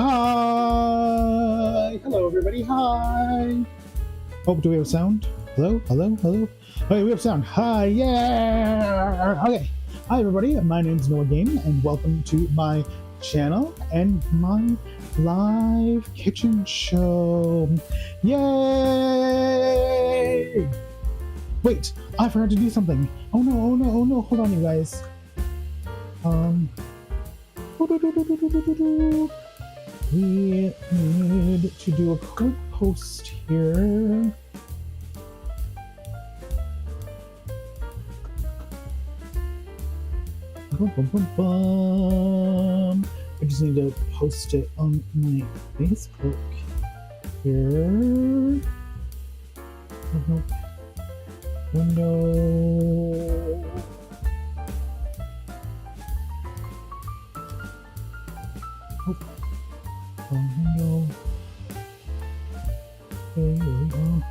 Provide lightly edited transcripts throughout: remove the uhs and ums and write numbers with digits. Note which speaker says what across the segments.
Speaker 1: Hi! Hello, everybody. Hi! Oh, do we have sound? Hello? Hello? Hello? Okay, we have sound. Hi! Yeah! Okay. Hi, everybody. My name's Noah Game, and welcome to my channel and my live kitchen show. Yay! Wait, I forgot to do something. Oh no, oh no, oh no. Hold on, you guys. We need to do a quick post here. I just need to post it on my Facebook here. Window. Window. Okay, here we go.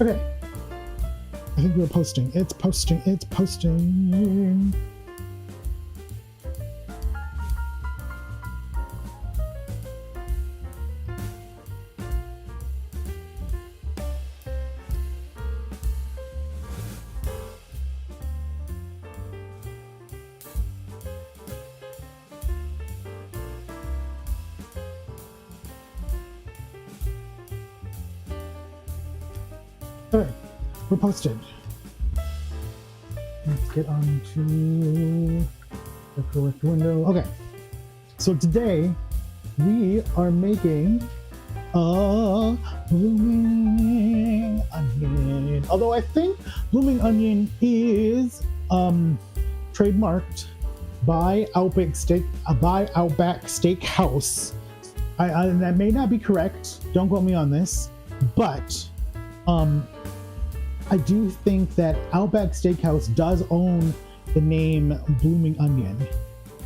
Speaker 1: Okay. I think we're posting. It's posting. It's posting. Okay, we're posted. Let's get on to the correct window. Okay, so today we are making a blooming onion. Although I think blooming onion is trademarked by Outback Steakhouse. That may not be correct. Don't quote me on this, but I do think that Outback Steakhouse does own the name Blooming Onion,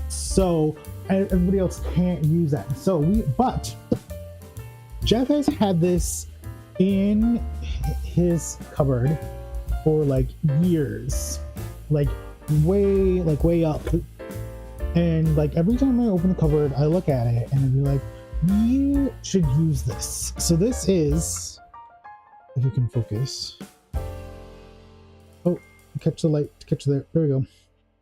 Speaker 1: so everybody else can't use that. But Jeff has had this in his cupboard for like years, like way up, and like every time I open the cupboard, I look at it and I'd be like, you should use this. So this is, if you can focus. Oh, catch the light, catch there. There we go.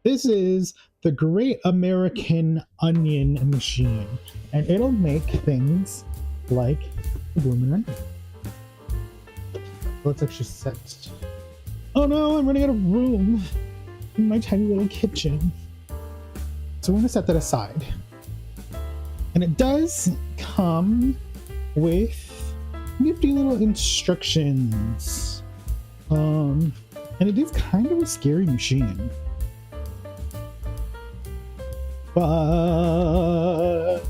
Speaker 1: This is the Great American Onion Machine, and it'll make things like the blooming onion. Let's actually set. Oh no, I'm running out of room in my tiny little kitchen. So we're gonna set that aside. And it does come with nifty little instructions. And it is kind of a scary machine. But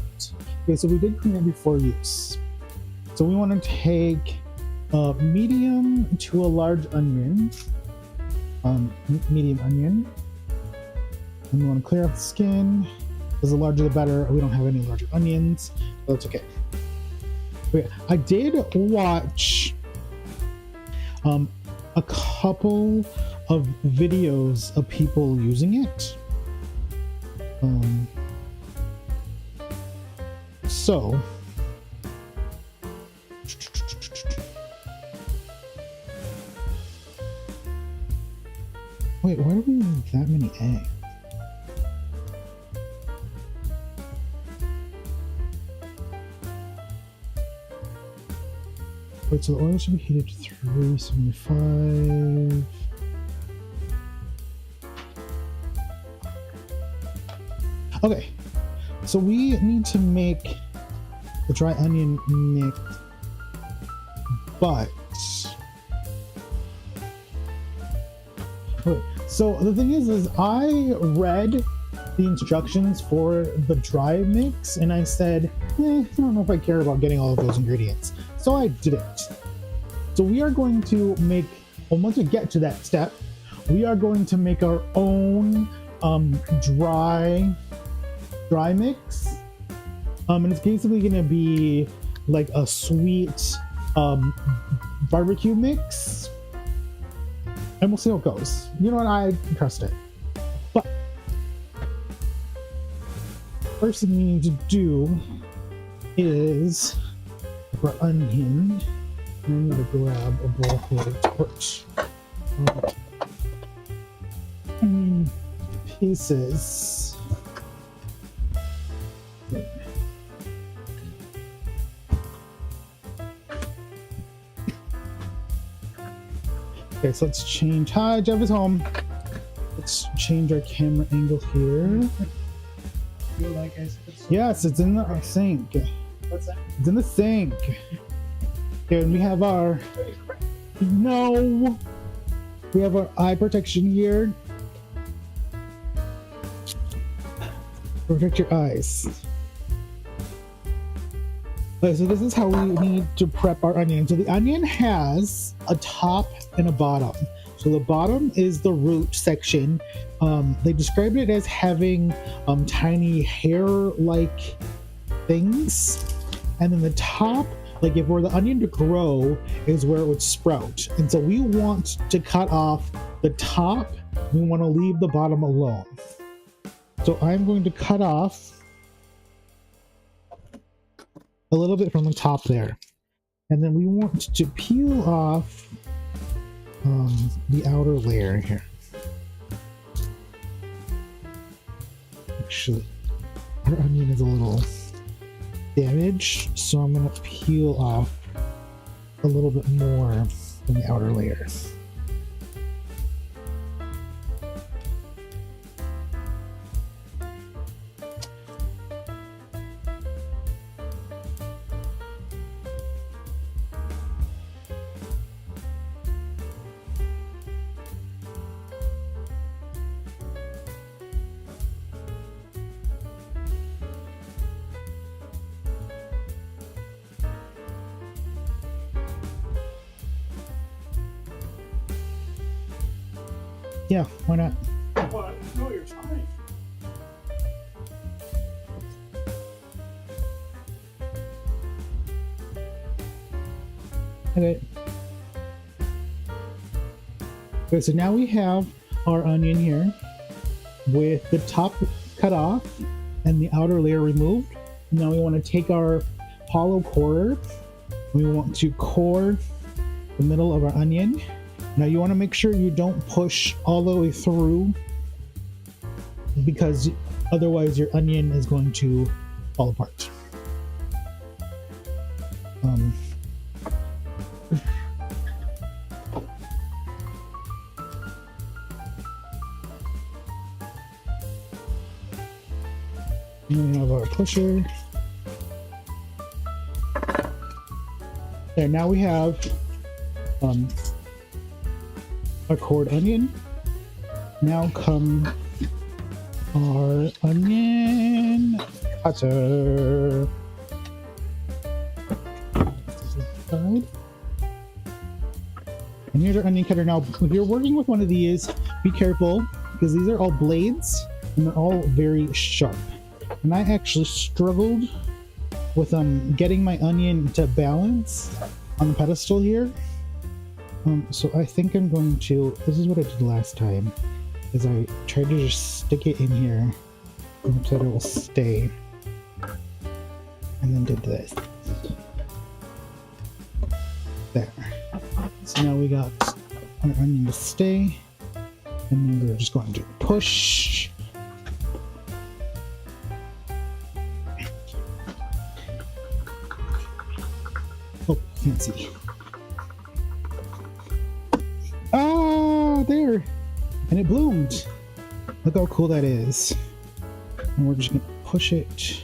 Speaker 1: okay, so we did clean it before use. So we want to take a medium to a large onion. Medium onion. And we want to clear off the skin, because the larger the better. We don't have any larger onions, but that's okay. Okay, I did watch a couple of videos of people using it. So wait, why do we need that many eggs? Wait, so the oil should be heated to 375. Okay, so we need to make the dry onion mix, but okay, so the thing is I read the instructions for the dry mix and I said, I don't know if I care about getting all of those ingredients. So I didn't. So we are going to make, well, once we get to that step, we are going to make our own dry mix And it's basically gonna be like a sweet barbecue mix, and we'll see how it goes. You know what? I trust it. But first thing we need to do is for onion. I need to grab a bowl here to put onion pieces. Okay, so let's change. Hi, Jeff is home. Let's change our camera angle here.
Speaker 2: Feel like
Speaker 1: Yes, it's in the sink.
Speaker 2: What's that?
Speaker 1: It's in the sink. Here, and we have our... No! We have our eye protection here. Protect your eyes. Okay, so this is how we need to prep our onion. So the onion has a top and a bottom. So the bottom is the root section. They described it as having tiny hair-like things. And then the top, like if we're the onion to grow, is where it would sprout. And so we want to cut off the top. We want to leave the bottom alone. So I'm going to cut off a little bit from the top there. And then we want to peel off the outer layer here. Actually, our onion is a little damaged, so I'm going to peel off a little bit more than the outer layer. Yeah, why not?
Speaker 2: What? No, you're fine.
Speaker 1: Okay. Okay, so now we have our onion here with the top cut off and the outer layer removed. Now we want to take our hollow core. We want to core the middle of our onion. Now you want to make sure you don't push all the way through, because otherwise your onion is going to fall apart. And then we have our pusher. There, now we have our cored onion. Now come our onion cutter. And here's our onion cutter. Now, if you're working with one of these, be careful, because these are all blades and they're all very sharp. And I actually struggled with getting my onion to balance on the pedestal here. So I think I'm going to, this is what I did last time, is I tried to just stick it in here so that it will stay, and then did this. There. So now we got our onion to stay, and then we're just going to push. Oh, can't see. Ah, there, and it bloomed. Look how cool that is. And we're just gonna push it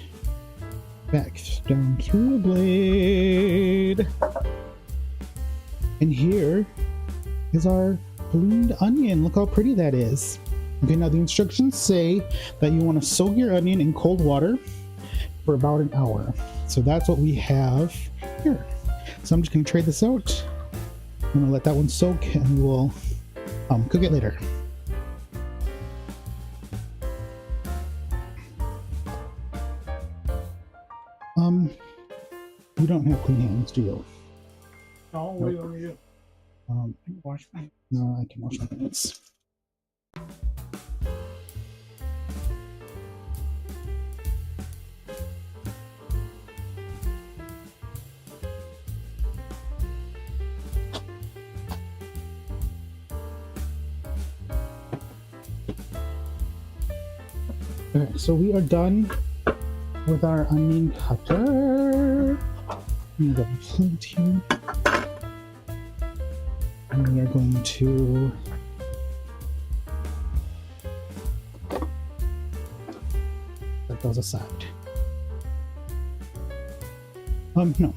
Speaker 1: back down through the blade. And here is our bloomed onion. Look how pretty that is. Okay, now the instructions say that you want to soak your onion in cold water for about an hour. So that's what we have here. So I'm just gonna tray this out. I'm gonna let that one soak, and we'll cook it later. You don't have clean hands, do you?
Speaker 2: No, what do you want me to do? Wash my.
Speaker 1: No, I can wash my hands. Okay, so we are done with our onion cutter. I'm gonna go flint here. And we are going to set those aside. No.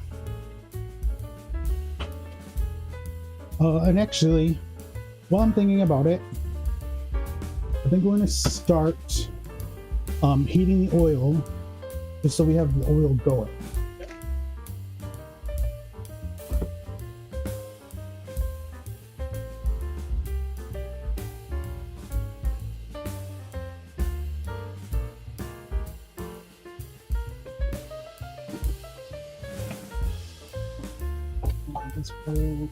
Speaker 1: And actually, while I'm thinking about it, I think we're going to start heating the oil just so we have the oil going. This bowl.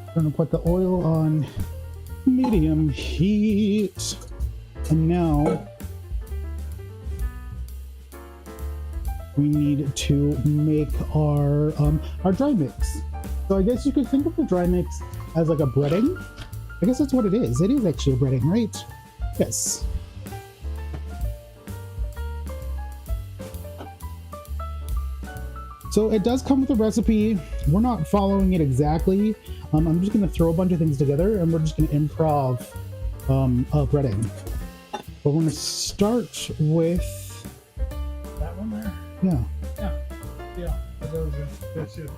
Speaker 1: I'm gonna put the oil on medium heat, and now we need to make our dry mix. So I guess you could think of the dry mix as like a breading. I guess that's what it is. It is actually a breading, right? Yes. So it does come with a recipe. We're not following it exactly. I'm just gonna throw a bunch of things together and we're just gonna improv breading. But we're gonna start with
Speaker 2: That one there?
Speaker 1: yeah.
Speaker 2: Yeah. That's it.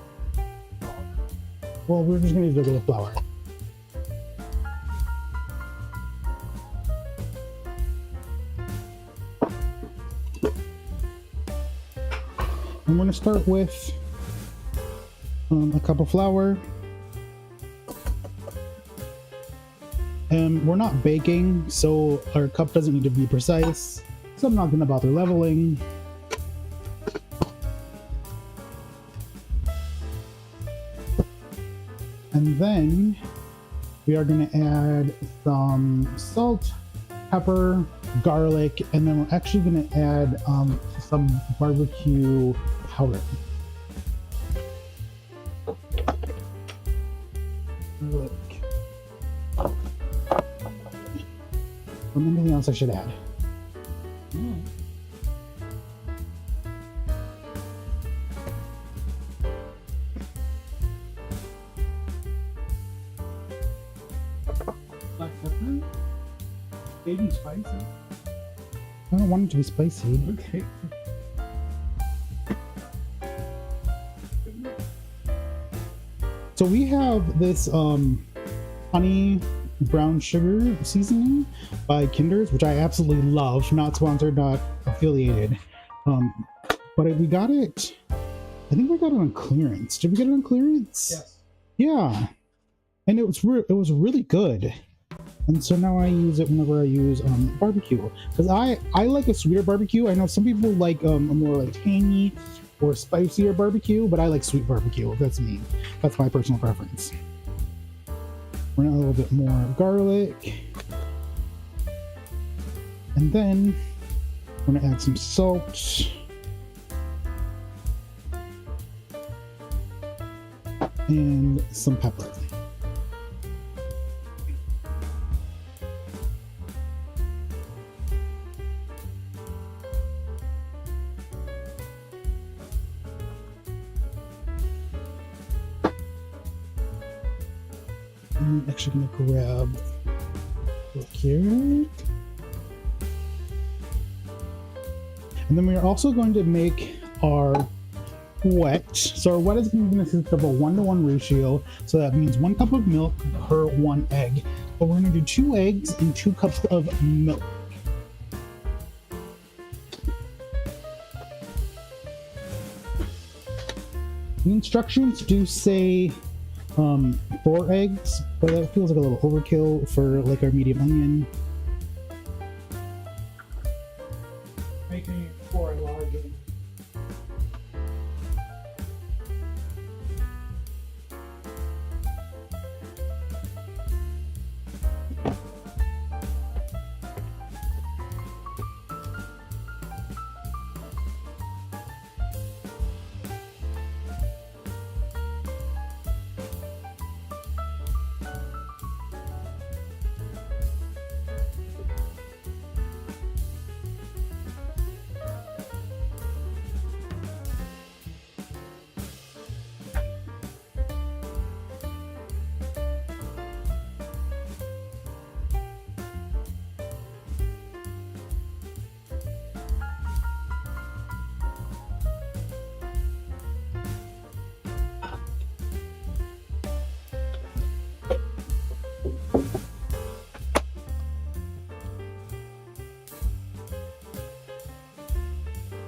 Speaker 1: Well, we're just gonna use regular flour. I'm going to start with a cup of flour. And we're not baking, so our cup doesn't need to be precise. So I'm not going to bother leveling. And then we are going to add some salt, pepper, garlic, and then we're actually going to add some barbecue powder. Garlic. Anything else I should add?
Speaker 2: Black pepper? Baby spicy.
Speaker 1: I don't want it to be spicy.
Speaker 2: Okay.
Speaker 1: So we have this honey brown sugar seasoning by Kinder's, which I absolutely love. Not sponsored, not affiliated. But we got it. I think we got it on clearance. Did we get it on clearance?
Speaker 2: Yes.
Speaker 1: Yeah, and it was really good. And so now I use it whenever I use barbecue, because I like a sweeter barbecue. I know some people like a more like tangy or spicier barbecue, but I like sweet barbecue. That's me. That's my personal preference. We're gonna add a little bit more garlic, and then we're gonna add some salt and some pepper. I'm actually going to grab a look here. And then we are also going to make our wet. So our wet is going to consist of a 1-to-1 ratio. So that means 1 cup of milk per 1 egg. But we're going to do 2 eggs and 2 cups of milk. The instructions do say 4 eggs, but that feels like a little overkill for like our medium onion.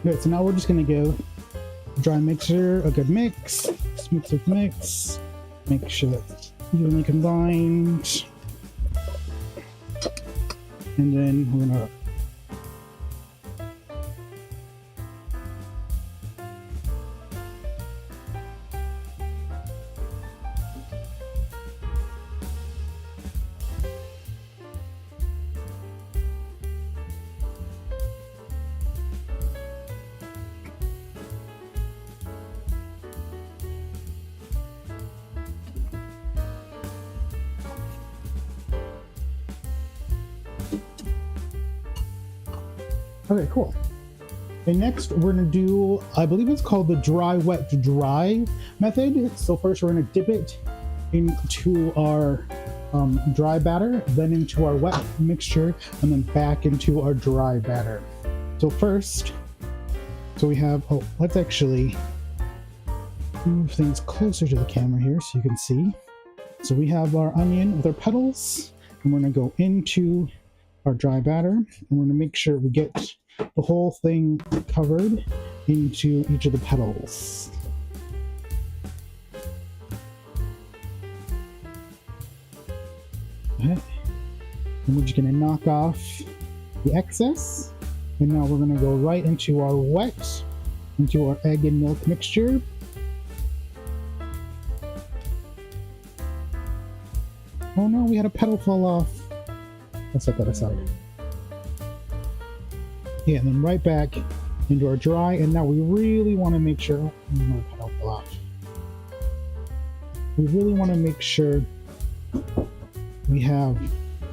Speaker 1: Okay, so now we're just gonna go dry mixture, a good mix, mix, make sure that's evenly combined, and then we're gonna okay, cool. Okay, next we're gonna do, I believe it's called the dry, wet, dry method. So first we're gonna dip it into our dry batter, then into our wet mixture, and then back into our dry batter. So first, so we have, oh, let's actually move things closer to the camera here so you can see. So we have our onion with our petals, and we're gonna go into our dry batter, and we're gonna make sure we get the whole thing covered into each of the petals. Okay. And we're just gonna knock off the excess, and now we're gonna go right into our wet, into our egg and milk mixture. Oh no, we had a petal fall off. Let's set that aside. Yeah, and then right back into our dry, and now we really want to make sure, my petal fell off. We really want to make sure we have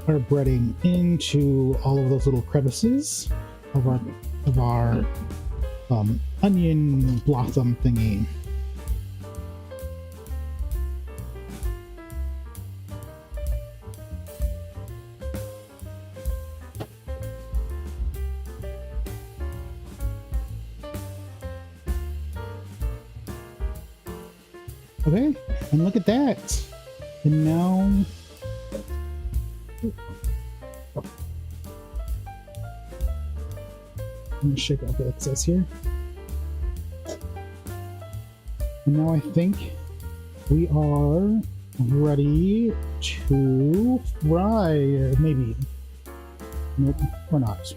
Speaker 1: our breading into all of those little crevices of our onion blossom thingy. Okay, and look at that. And now, I'm gonna shake out the excess here. And now I think we are ready to fry. Maybe. Nope, we're not.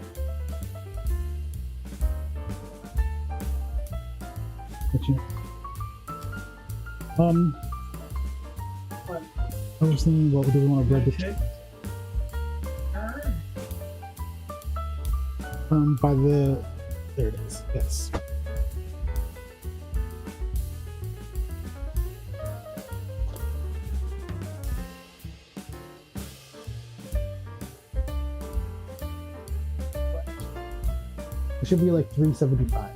Speaker 1: I was thinking, what do we want to bread this? By the, there it is, yes. It should be like 375.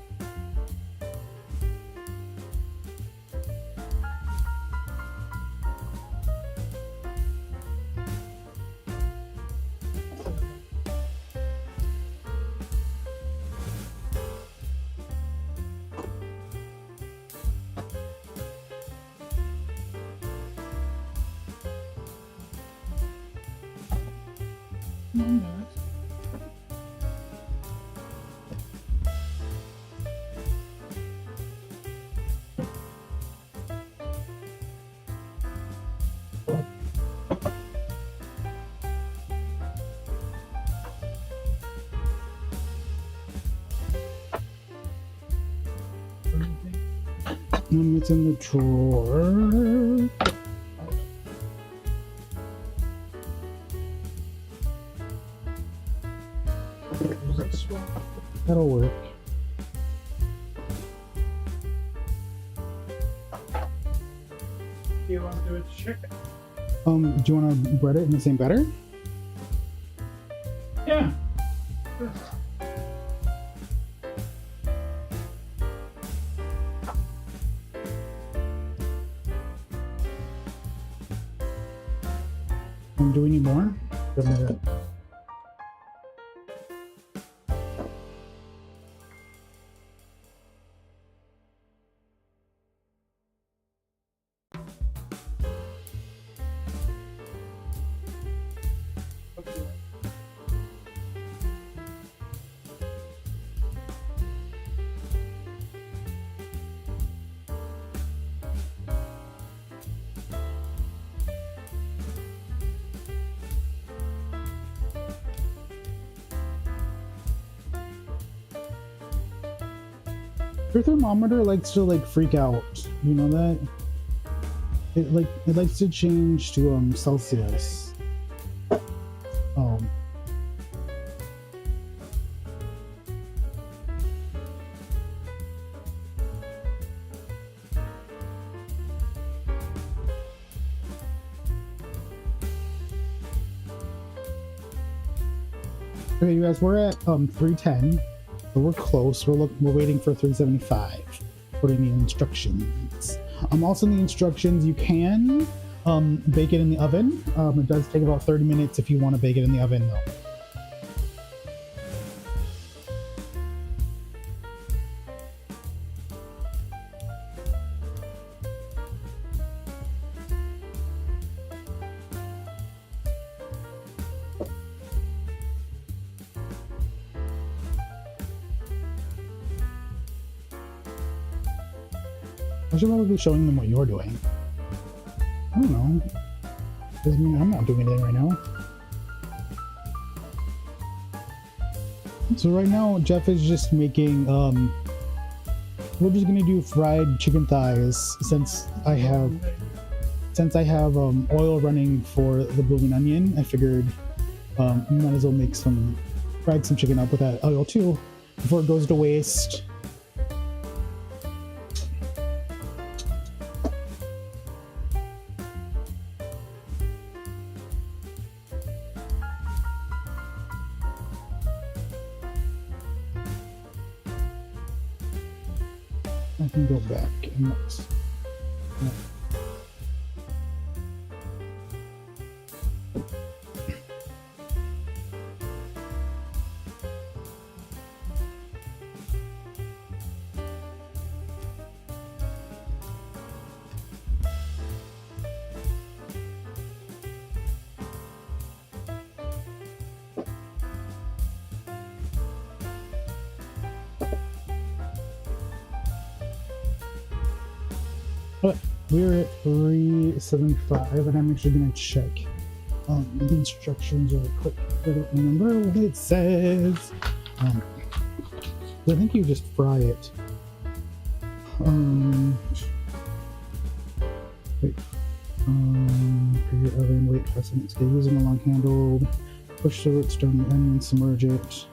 Speaker 1: It's in the drawer. That'll work.
Speaker 2: Do you want to do it chicken?
Speaker 1: Do you want to bread it in the same batter?
Speaker 2: Yeah. Sure.
Speaker 1: Do we need more? Your thermometer likes to like freak out. You know that? It likes to change to Celsius. Okay, you guys, we're at 310. So we're close. We're waiting for 375. Putting the instructions. Also in the instructions, you can bake it in the oven. It does take about 30 minutes if you want to bake it in the oven, though. I should probably be showing them what you're doing. I don't know. Doesn't mean I'm not doing anything right now. So right now, Jeff is just making, we're just gonna do fried chicken thighs since I have oil running for the blooming onion. I figured we might as well make fried some chicken up with that oil too before it goes to waste. I can go back and look. Yeah. We're at 375, and I'm actually going to check the instructions real quick. I don't remember what it says. I think you just fry it. Wait. For your oven, wait 5 seconds. Okay, using a long handle, push the roots down the onion, submerge it.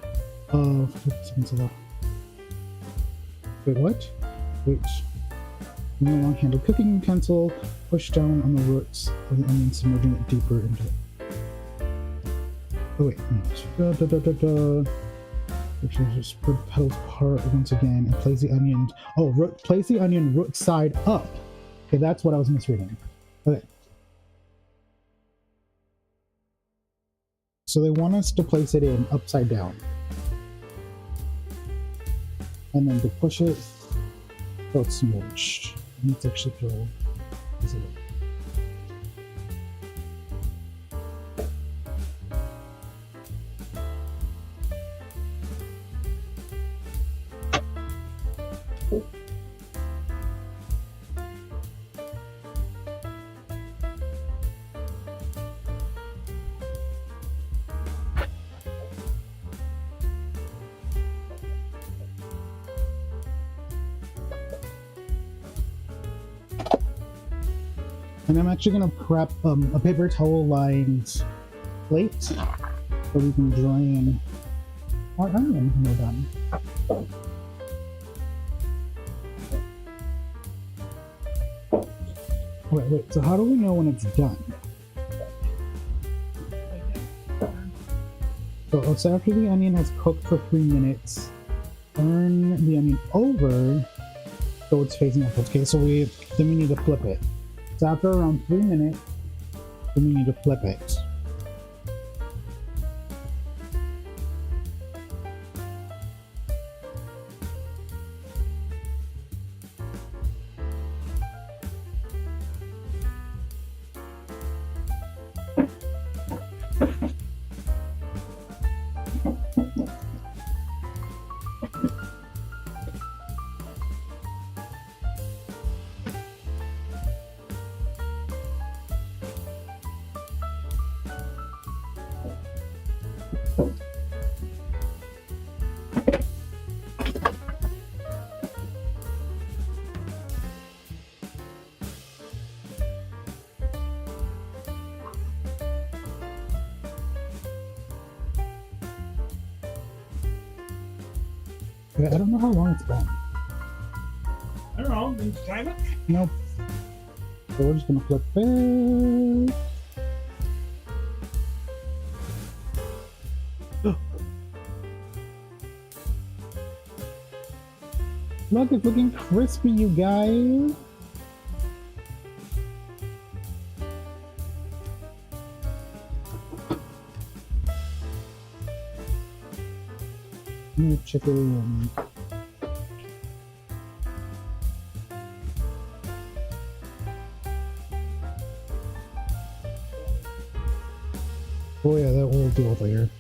Speaker 1: 5 seconds left. Wait, what? Wait. Using a long-handled cooking utensil, push down on the roots of the onion, submerging it deeper into it. Oh wait, which is just spread the petals apart once again and place the onion. Oh, place the onion root side up. Okay, that's what I was misreading. Okay. So they want us to place it in upside down, and then to push it so it's smooched. Let's actually throw this in. And I'm actually going to prep a paper towel lined plate so we can drain our onion when we're done. Wait, so how do we know when it's done? So after the onion has cooked for 3 minutes, turn the onion over so it's facing upwards. Okay, so then we need to flip it. So after around 3 minutes, then we need to flip it. I don't know how long it's been.
Speaker 2: I don't know. Did you time it?
Speaker 1: Nope. So we're just gonna flip it. Look, it's looking crispy, you guys. Chicken. Oh yeah, that will deal with later.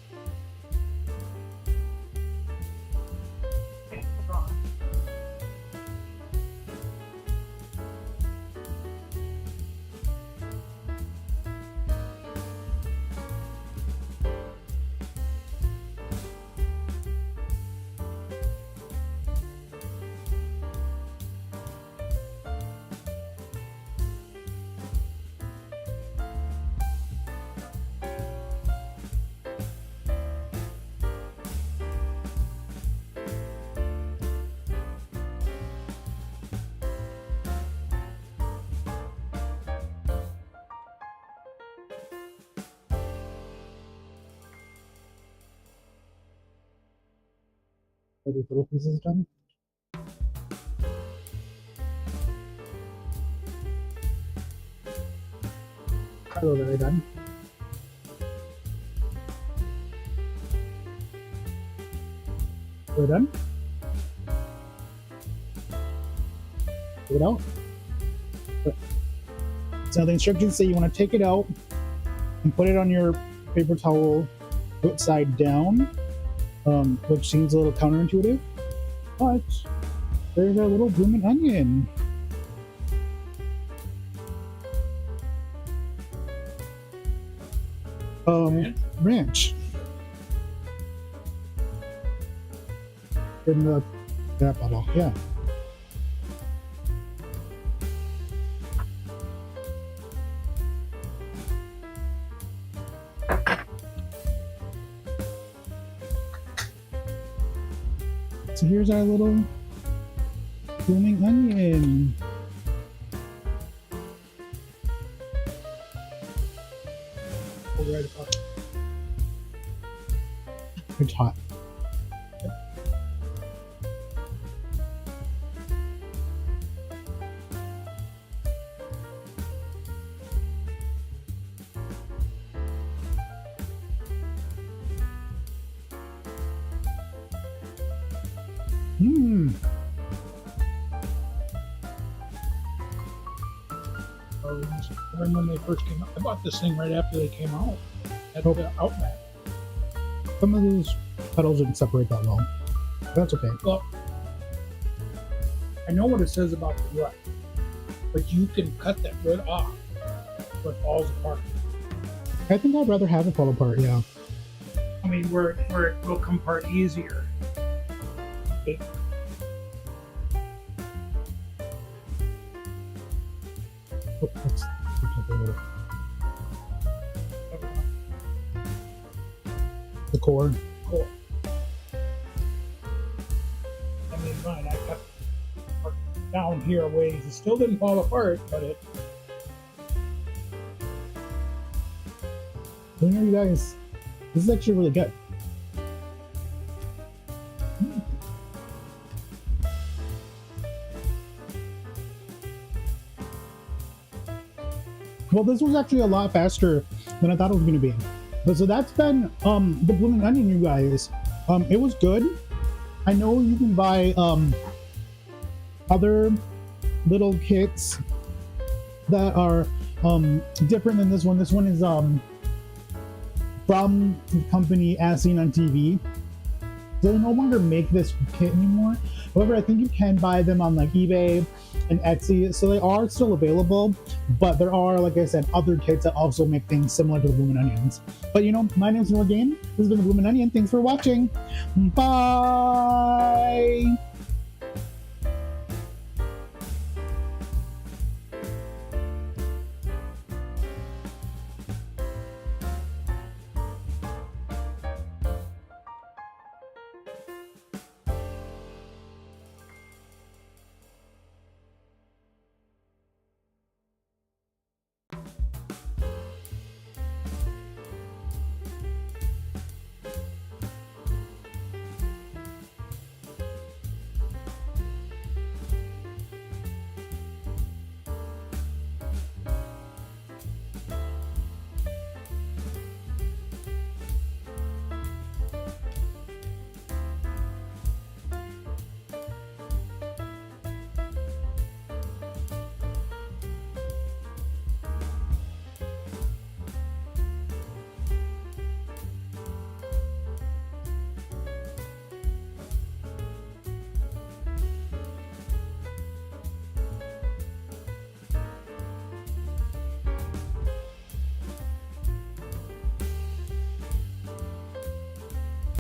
Speaker 1: Are these little pieces done? Hello, very done. We're done. Take it out. So the instructions say you want to take it out and put it on your paper towel outside down, which seems a little counterintuitive, but there's a little blooming onion. Ranch. In the that bottle, yeah. So here's our little blooming onion.
Speaker 2: Right about it.
Speaker 1: It's hot. Mmm.
Speaker 2: When they first came out, I bought this thing right after they came out at the Outback.
Speaker 1: Some of these petals didn't separate that well. That's okay.
Speaker 2: Well, I know what it says about the root, but you can cut that root off so it falls apart.
Speaker 1: I think I'd rather have it fall apart, yeah.
Speaker 2: I mean, where it will come apart easier.
Speaker 1: Oh, that's the core.
Speaker 2: Cool. I mean, mine, I cut down here a ways. It still didn't fall apart, but it.
Speaker 1: You know, you guys, this is actually really good. Well, this was actually a lot faster than I thought it was going to be. But so that's been the blooming onion, you guys. It was good. I know you can buy other little kits that are different than this one. This one is from the company As Seen on TV. They no longer make this kit anymore. However, I think you can buy them on like eBay and Etsy, so they are still available, but there are, like I said, other kits that also make things similar to the Bloomin' Onions. But you know, my name's Norgame. This has been the Bloomin' Onion. Thanks for watching. Bye!